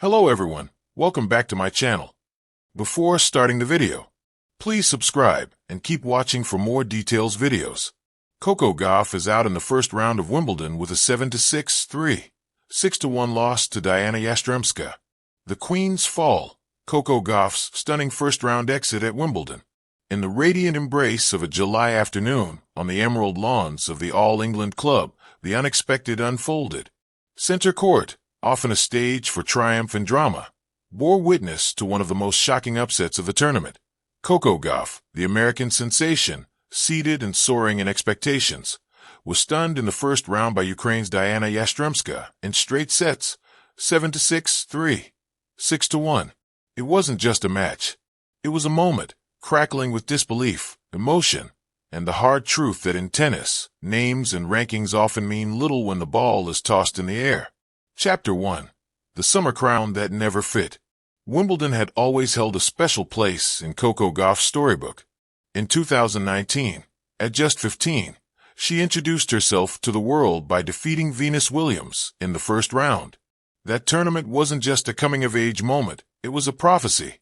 Hello everyone, welcome back to my channel. Before starting the video, please subscribe and keep watching for more details videos. Coco Gauff is out in the first round of Wimbledon with a 7-6, 6-1 loss to Dayana Yastremska. The Queen's fall, Coco Gauff's stunning first-round exit at Wimbledon. In the radiant embrace of a July afternoon on the emerald lawns of the All England Club, the unexpected unfolded. Centre court, often a stage for triumph and drama, bore witness to one of the most shocking upsets of the tournament. Coco Gauff, the American sensation, seated and soaring in expectations, was stunned in the first round by Ukraine's Dayana Yastremska in straight sets, 7-6, 6-1. It wasn't just a match. It was a moment, crackling with disbelief, emotion, and the hard truth that in tennis, names and rankings often mean little when the ball is tossed in the air. Chapter 1. The Summer Crown That Never Fit. Wimbledon had always held a special place in Coco Gauff's storybook. In 2019, at just 15, she introduced herself to the world by defeating Venus Williams in the first round. That tournament wasn't just a coming-of-age moment, it was a prophecy.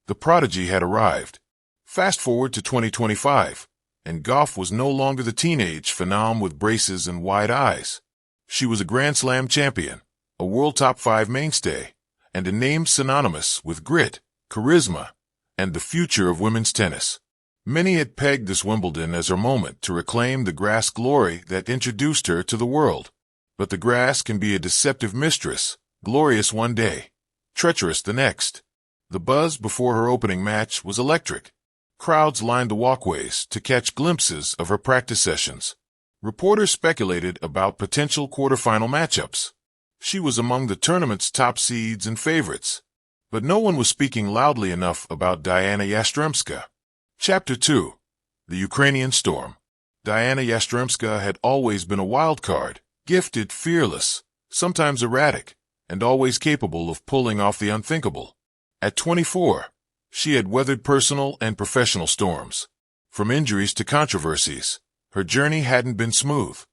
The prodigy had arrived. Fast forward to 2025, and Gauff was no longer the teenage phenom with braces and wide eyes. She was a Grand Slam champion, a world top 5 mainstay, and a name synonymous with grit, charisma, and the future of women's tennis. Many had pegged this Wimbledon as her moment to reclaim the grass glory that introduced her to the world. But the grass can be a deceptive mistress, glorious one day, treacherous the next. The buzz before her opening match was electric. Crowds lined the walkways to catch glimpses of her practice sessions. Reporters speculated about potential quarterfinal matchups. She was among the tournament's top seeds and favorites. But no one was speaking loudly enough about Dayana Yastremska. Chapter 2. The Ukrainian Storm. Dayana Yastremska had always been a wild card, gifted, fearless, sometimes erratic, and always capable of pulling off the unthinkable. At 24, she had weathered personal and professional storms. From injuries to controversies, her journey hadn't been smooth,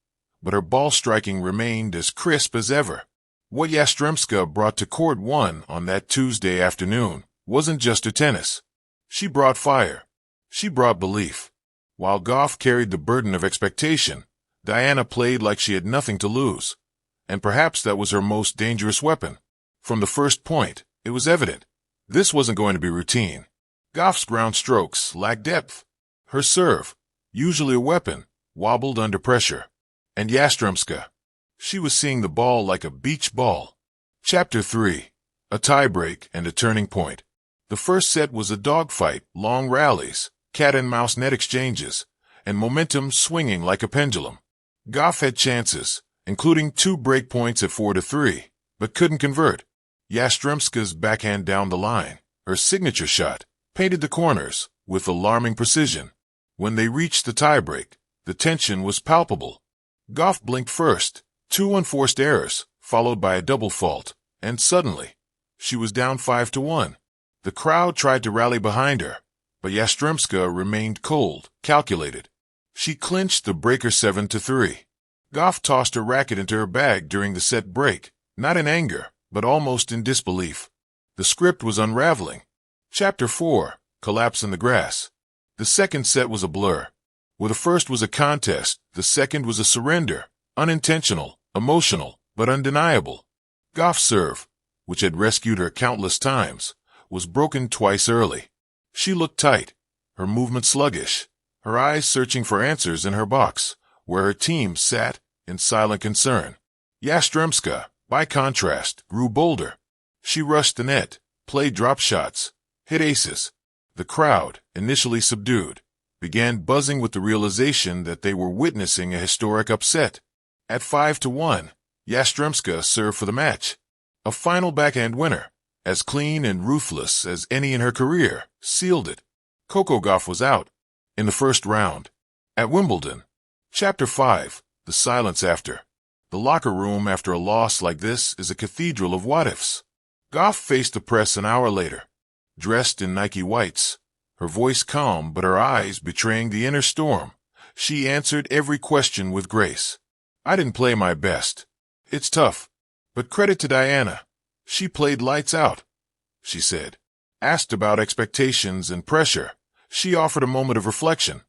but her ball striking remained as crisp as ever. What Yastremska brought to court one on that Tuesday afternoon wasn't just her tennis. She brought fire. She brought belief. While Gauff carried the burden of expectation, Dayana played like she had nothing to lose. And perhaps that was her most dangerous weapon. From the first point, it was evident. This wasn't going to be routine. Gauff's ground strokes lacked depth. Her serve, usually a weapon, wobbled under pressure. And Yastremska, she was seeing the ball like a beach ball. Chapter 3. A tiebreak and a turning point. The first set was a dogfight, long rallies, cat-and-mouse net exchanges, and momentum swinging like a pendulum. Gauff had chances, including 2 break points at 4-3, but couldn't convert. Yastremska's backhand down the line, her signature shot, painted the corners with alarming precision. When they reached the tiebreak, the tension was palpable. Gauff blinked first, 2 unforced errors, followed by a double fault, and suddenly, she was down 5-1. The crowd tried to rally behind her, but Yastremska remained cold, calculated. She clinched the breaker 7-3. Gauff tossed her racket into her bag during the set break, not in anger, but almost in disbelief. The script was unraveling. Chapter 4. Collapse in the Grass. The second set was a blur. Where the first was a contest, the second was a surrender, unintentional, emotional, but undeniable. Gauff's serve, which had rescued her countless times, was broken twice early. She looked tight, her movement sluggish, her eyes searching for answers in her box, where her team sat in silent concern. Yastremska, by contrast, grew bolder. She rushed the net, played drop shots, hit aces. The crowd, initially subdued, began buzzing with the realization that they were witnessing a historic upset. At 5-1, Yastremska served for the match. A final backhand winner, as clean and ruthless as any in her career, sealed it. Coco Gauff was out in the first round. At Wimbledon. Chapter 5. The Silence After. The locker room after a loss like this is a cathedral of what-ifs. Gauff faced the press an hour later, dressed in Nike whites, her voice calm but her eyes betraying the inner storm. She answered every question with grace. I didn't play my best. It's tough. But credit to Dayana. She played lights out, she said. Asked about expectations and pressure, she offered a moment of reflection.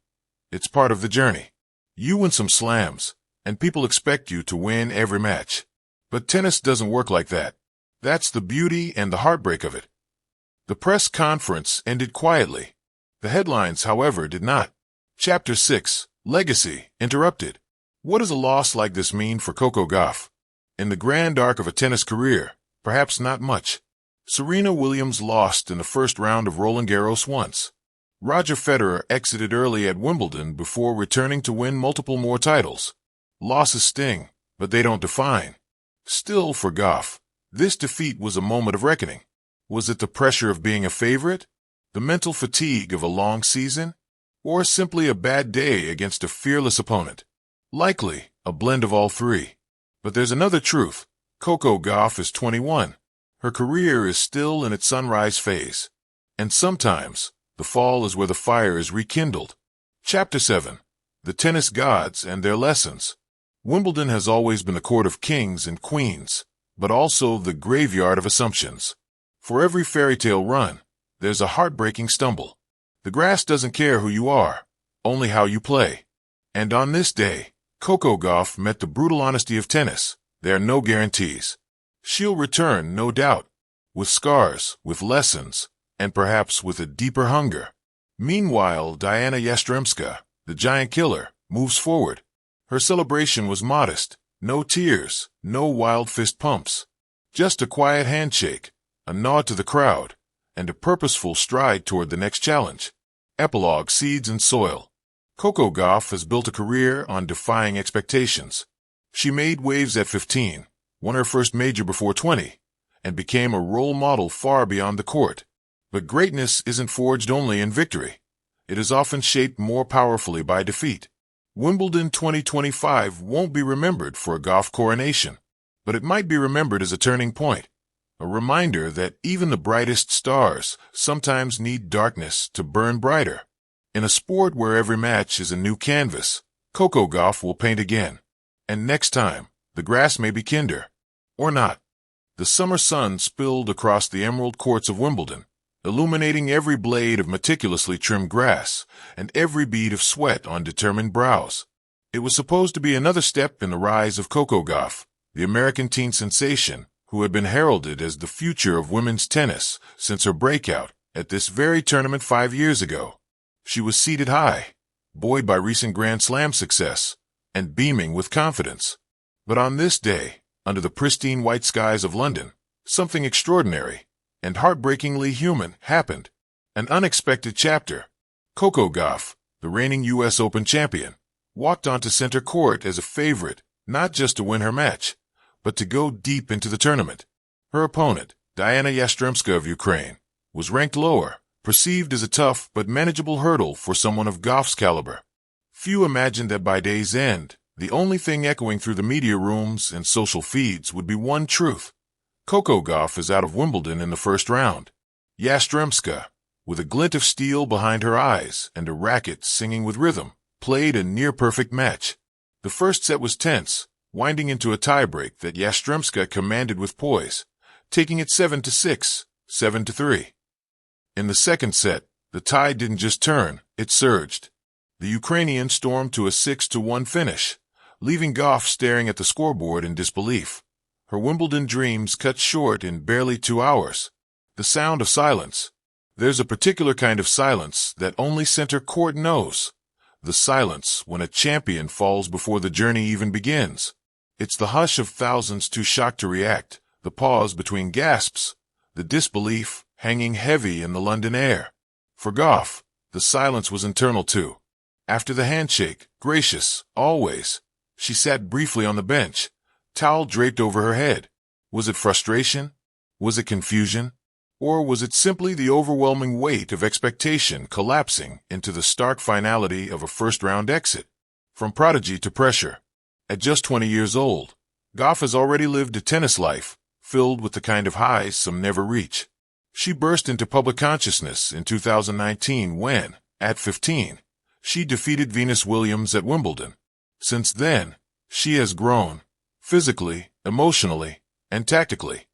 It's part of the journey. You win some slams, and people expect you to win every match. But tennis doesn't work like that. That's the beauty and the heartbreak of it. The press conference ended quietly. The headlines, however, did not. Chapter 6, Legacy, interrupted. What does a loss like this mean for Coco Gauff? In the grand arc of a tennis career, perhaps not much. Serena Williams lost in the first round of Roland Garros once. Roger Federer exited early at Wimbledon before returning to win multiple more titles. Losses sting, but they don't define. Still, for Gauff, this defeat was a moment of reckoning. Was it the pressure of being a favorite? The mental fatigue of a long season? Or simply a bad day against a fearless opponent? Likely a blend of all three. But there's another truth. Coco Gauff is 21. Her career is still in its sunrise phase. And sometimes, the fall is where the fire is rekindled. Chapter 7. The Tennis Gods and Their Lessons. Wimbledon has always been the court of kings and queens, but also the graveyard of assumptions. For every fairy tale run, there's a heartbreaking stumble. The grass doesn't care who you are, only how you play. And on this day, Coco Gauff met the brutal honesty of tennis. There are no guarantees. She'll return, no doubt, with scars, with lessons, and perhaps with a deeper hunger. Meanwhile, Dayana Yastremska, the giant killer, moves forward. Her celebration was modest. No tears, no wild fist pumps. Just a quiet handshake, a nod to the crowd, and a purposeful stride toward the next challenge. Epilogue: Seeds and Soil. Coco Gauff has built a career on defying expectations. She made waves at 15, won her first major before 20, and became a role model far beyond the court. But greatness isn't forged only in victory. It is often shaped more powerfully by defeat. Wimbledon 2025 won't be remembered for a Gauff coronation, but it might be remembered as a turning point, a reminder that even the brightest stars sometimes need darkness to burn brighter. In a sport where every match is a new canvas, Coco Gauff will paint again. And next time, the grass may be kinder. Or not. The summer sun spilled across the emerald courts of Wimbledon, illuminating every blade of meticulously trimmed grass and every bead of sweat on determined brows. It was supposed to be another step in the rise of Coco Gauff, the American teen sensation who had been heralded as the future of women's tennis since her breakout at this very tournament 5 years ago. She was seated high, buoyed by recent Grand Slam success, and beaming with confidence. But on this day, under the pristine white skies of London, something extraordinary and heartbreakingly human happened. An unexpected chapter. Coco Gauff, the reigning U.S. Open champion, walked onto center court as a favorite, not just to win her match, but to go deep into the tournament. Her opponent, Dayana Yastremska of Ukraine, was ranked lower, perceived as a tough but manageable hurdle for someone of Gauff's caliber. Few imagined that by day's end, the only thing echoing through the media rooms and social feeds would be one truth. Coco Gauff is out of Wimbledon in the first round. Yastremska, with a glint of steel behind her eyes and a racket singing with rhythm, played a near-perfect match. The first set was tense, winding into a tiebreak that Yastremska commanded with poise, taking it 7-6, 7-3. In the second set, the tide didn't just turn, it surged. The Ukrainian stormed to a 6-1 finish, leaving Gauff staring at the scoreboard in disbelief. Her Wimbledon dreams cut short in barely 2 hours. The sound of silence. There's a particular kind of silence that only center court knows. The silence when a champion falls before the journey even begins. It's the hush of thousands too shocked to react, the pause between gasps, the disbelief hanging heavy in the London air. For Gauff, the silence was internal too. After the handshake, gracious, always, she sat briefly on the bench, towel draped over her head. Was it frustration? Was it confusion? Or was it simply the overwhelming weight of expectation collapsing into the stark finality of a first-round exit? From prodigy to pressure. At just 20 years old, Gauff has already lived a tennis life filled with the kind of highs some never reach. She burst into public consciousness in 2019 when, at 15, she defeated Venus Williams at Wimbledon. Since then, she has grown, physically, emotionally, and tactically.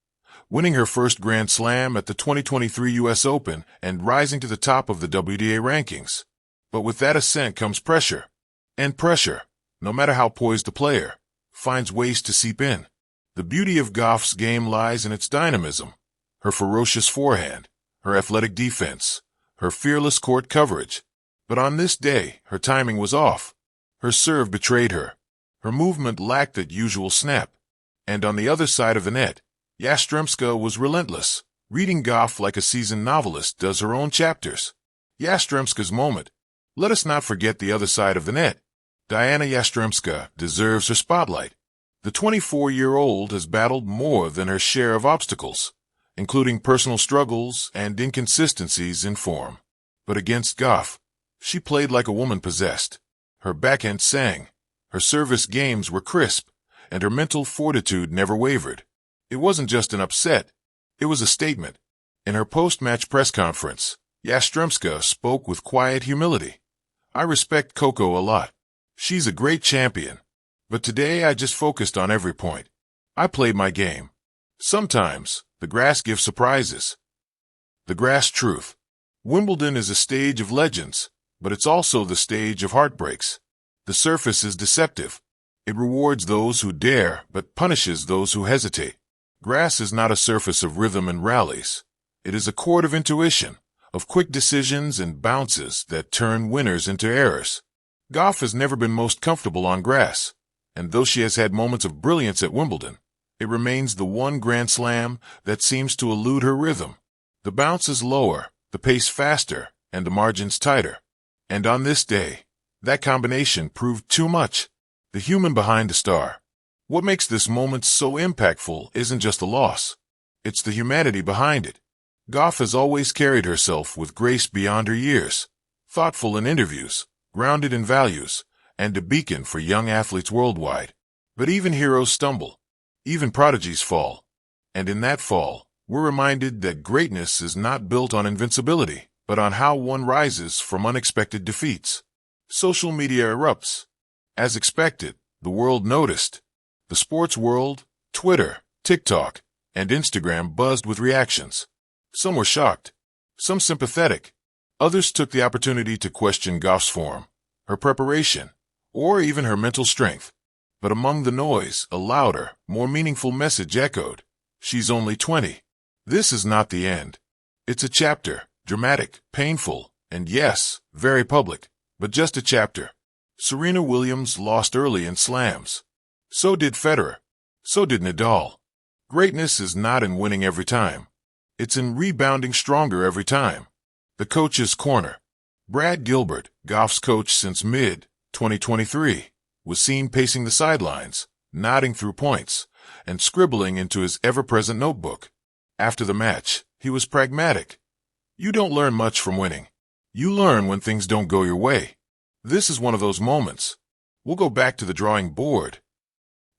winning her first Grand Slam at the 2023 U.S. Open and rising to the top of the WTA rankings. But with that ascent comes pressure. And pressure, no matter how poised the player, finds ways to seep in. The beauty of Gauff's game lies in its dynamism, her ferocious forehand, her athletic defense, her fearless court coverage. But on this day, her timing was off. Her serve betrayed her. Her movement lacked that usual snap. And on the other side of the net, Yastremska was relentless, reading Gauff like a seasoned novelist does her own chapters. Yastremska's moment. Let us not forget the other side of the net. Dayana Yastremska deserves her spotlight. The 24-year-old has battled more than her share of obstacles, including personal struggles and inconsistencies in form. But against Gauff, she played like a woman possessed. Her backhand sang, her service games were crisp, and her mental fortitude never wavered. It wasn't just an upset, it was a statement. In her post-match press conference, Yastremska spoke with quiet humility. I respect Coco a lot. She's a great champion. But today I just focused on every point. I played my game. Sometimes, the grass gives surprises. The grass truth. Wimbledon is a stage of legends, but it's also the stage of heartbreaks. The surface is deceptive. It rewards those who dare, but punishes those who hesitate. Grass is not a surface of rhythm and rallies. It is a court of intuition, of quick decisions and bounces that turn winners into errors. Gauff has never been most comfortable on grass, and though she has had moments of brilliance at Wimbledon, it remains the one Grand Slam that seems to elude her rhythm. The bounce is lower, the pace faster, and the margins tighter. And on this day, that combination proved too much. The human behind the star. What makes this moment so impactful isn't just the loss. It's the humanity behind it. Gauff has always carried herself with grace beyond her years, thoughtful in interviews, grounded in values, and a beacon for young athletes worldwide. But even heroes stumble. Even prodigies fall. And in that fall, we're reminded that greatness is not built on invincibility, but on how one rises from unexpected defeats. Social media erupts. As expected, the world noticed. The sports world, Twitter, TikTok, and Instagram buzzed with reactions. Some were shocked, some sympathetic. Others took the opportunity to question Gauff's form, her preparation, or even her mental strength. But among the noise, a louder, more meaningful message echoed. She's only 20. This is not the end. It's a chapter, dramatic, painful, and yes, very public, but just a chapter. Serena Williams lost early in slams. So did Federer. So did Nadal. Greatness is not in winning every time. It's in rebounding stronger every time. The coach's corner. Brad Gilbert, Gauff's coach since mid-2023, was seen pacing the sidelines, nodding through points, and scribbling into his ever-present notebook. After the match, he was pragmatic. You don't learn much from winning. You learn when things don't go your way. This is one of those moments. We'll go back to the drawing board.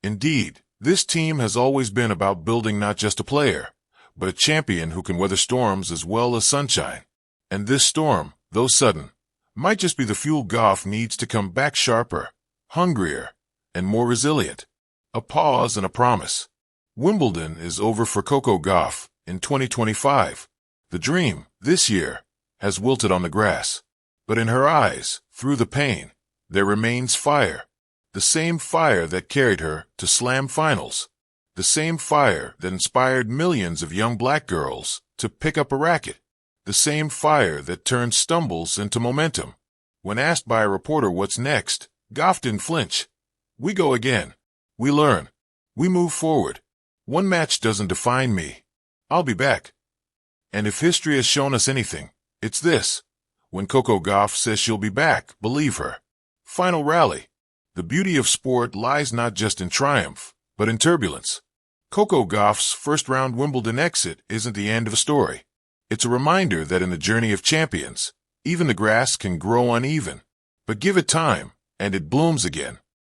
Indeed, this team has always been about building not just a player, but a champion who can weather storms as well as sunshine. And this storm, though sudden, might just be the fuel Gauff needs to come back sharper, hungrier, and more resilient. A pause and a promise. Wimbledon is over for Coco Gauff in 2025. The dream, this year, has wilted on the grass. But in her eyes, through the pain, there remains fire. The same fire that carried her to slam finals. The same fire that inspired millions of young black girls to pick up a racket. The same fire that turned stumbles into momentum. When asked by a reporter what's next, Gauff didn't flinch. We go again. We learn. We move forward. One match doesn't define me. I'll be back. And if history has shown us anything, it's this. When Coco Gauff says she'll be back, believe her. Final rally. The beauty of sport lies not just in triumph, but in turbulence. Coco Gauff's first-round Wimbledon exit isn't the end of a story. It's a reminder that in the journey of champions, even the grass can grow uneven. But give it time, and it blooms again.